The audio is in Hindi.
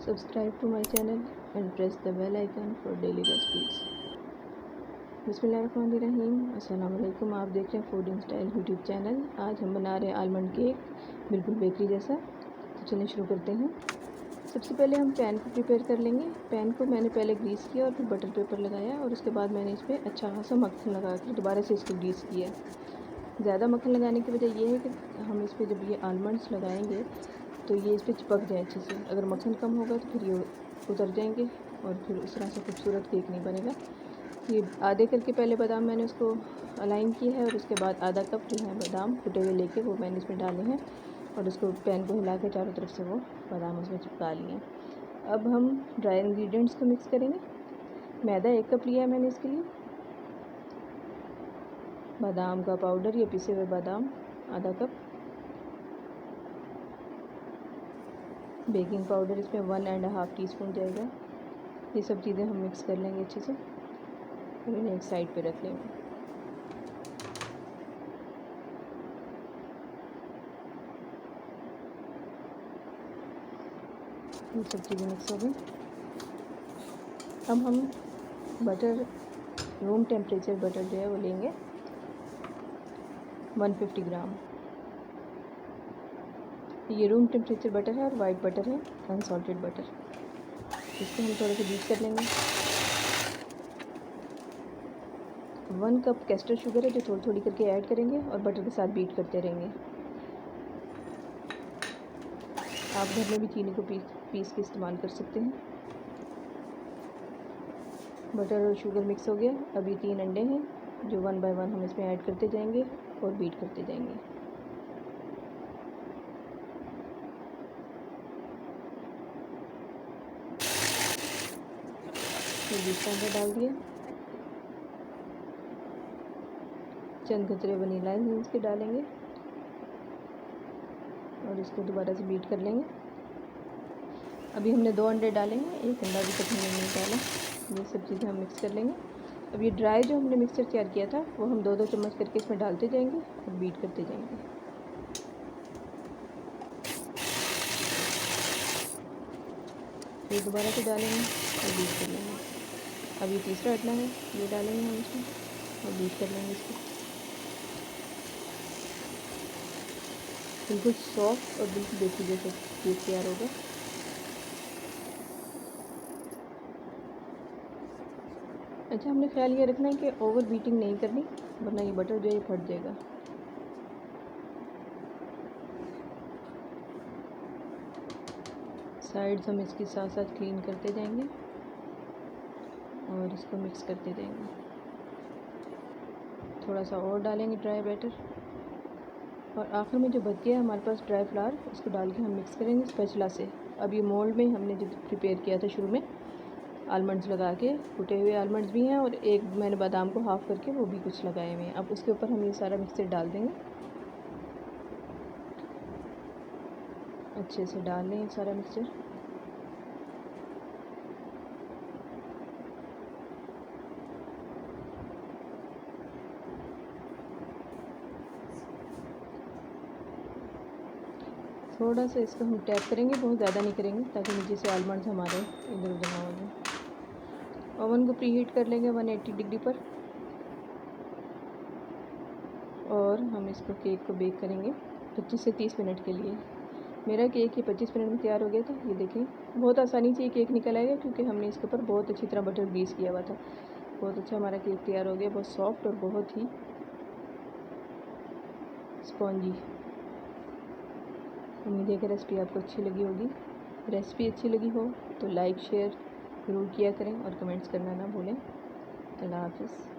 Subscribe to my channel and press the bell icon for daily recipes. बिस्मिल्लाहिर्रहमानिर्रहीम। अस्सलाम वालेकुम। आप देख रहे हैं food in style YouTube channel. आज हम बना रहे हैं आलमंड केक, बिल्कुल बेकरी जैसा। तो चलिए शुरू करते हैं। सबसे पहले हम पैन को प्रिपेयर कर लेंगे। पैन को मैंने पहले ग्रीस किया और फिर बटर पेपर लगाया और उसके बाद मैंने इस पर अच्छा खासा मक्खन लगा कर दोबारा से इसको ग्रीस किया। ज़्यादा मक्खन लगाने की वजह यह है कि हम इस पर जब ये आलमंड्स लगाएंगे तो ये इस पर चिपक जाए अच्छे से। अगर मक्खन कम होगा तो फिर ये उतर जाएंगे और फिर इस तरह से खूबसूरत केक नहीं बनेगा। ये आधे करके पहले बादाम मैंने उसको अलाइन किया है और उसके बाद आधा कप जो है बादाम कुटे हुए लेके वो मैंने इसमें डाले हैं और उसको पैन को हिला के चारों तरफ से वो बादाम उसमें चिपका लिए हैं। अब हम ड्राई इंग्रेडिएंट्स को मिक्स करेंगे। मैदा 1 कप लिया है मैंने इसके लिए। बादाम का पाउडर या पिसे हुए बादाम आधा कप। बेकिंग पाउडर इसमें 1.5 टीस्पून जाएगा। ये सब चीज़ें हम मिक्स कर लेंगे अच्छे से और इन्हें एक साइड पे रख लेंगे। ये सब चीज़ें मिक्स हो गई। अब हम बटर, रूम टेम्परेचर बटर जो है वो लेंगे 150 ग्राम। ये रूम टेम्परेचर बटर है और वाइट बटर है, अनसॉल्टेड बटर। इसको हम थोड़ा सा बीट कर लेंगे। 1 कप कैस्टर शुगर है जो थोड़ी थोड़ी करके ऐड करेंगे और बटर के साथ बीट करते रहेंगे। आप घर में भी चीनी को पीस के इस्तेमाल कर सकते हैं। बटर और शुगर मिक्स हो गया। अभी 3 अंडे हैं जो 1 बाय 1 हम इसमें ऐड करते जाएंगे और बीट करते जाएंगे। ये बीच का अंडा डाल दिया। चंद कतरे वनीला एसेंस के डालेंगे और इसको दोबारा से बीट कर लेंगे। अभी हमने 2 अंडे डाले हैं, 1 अंडा भी तक हमने नहीं डाला। ये सब चीज़ें हम मिक्स कर लेंगे। अब ये ड्राई जो हमने मिक्सचर तैयार किया था वो हम 2-2 चम्मच करके इसमें डालते जाएंगे और बीट करते जाएंगे। फिर दोबारा से डालेंगे और बीट कर लेंगे। अब ये तीसरा अटना है, ये डालेंगे हम इसमें और बीट कर लेंगे इसको। बिल्कुल सॉफ्ट और बिल्कुल बेकरी जैसा केक तैयार होगा। अच्छा, हमने ख्याल ये रखना है कि ओवर बीटिंग नहीं करनी वरना ये बटर जो है फट जाएगा। साइड्स हम इसके साथ साथ क्लीन करते जाएंगे और इसको मिक्स करते जाएंगे। थोड़ा सा और डालेंगे ड्राई बैटर और आखिर में जो बच गया हमारे पास ड्राई फ्लावर, उसको डाल के हम मिक्स करेंगे स्पैचुला से। अब ये मोल्ड में हमने जो प्रिपेयर किया था शुरू में आलमंड्स लगा के, कुटे हुए आलमंड्स भी हैं और एक मैंने बादाम को हाफ़ करके वो भी कुछ लगाए हुए हैं। अब उसके ऊपर हम ये सारा मिक्सचर डाल देंगे। अच्छे से डाल लें सारा मिक्सचर। थोड़ा सा इसको हम टैप करेंगे, बहुत ज़्यादा नहीं करेंगे ताकि नीचे से आलमंड्स हमारे इधर उधर ना हो जाए। ओवन को प्री हीट कर लेंगे 180 डिग्री पर और हम इसको केक को बेक करेंगे 25 से 30 मिनट के लिए। मेरा केक ये 25 मिनट में तैयार हो गया था। ये देखें, बहुत आसानी से ये केक निकल आएगा क्योंकि हमने इसके ऊपर बहुत अच्छी तरह बटर ग्रीस किया हुआ था। बहुत अच्छा हमारा केक तैयार हो गया, बहुत सॉफ्ट और बहुत ही स्पॉन्जी। उम्मीद है कि रेसिपी आपको अच्छी लगी होगी। रेसिपी अच्छी लगी हो तो लाइक शेयर ज़रूर किया करें और कमेंट्स करना ना भूलें। अल्लाह हाफ़िज़।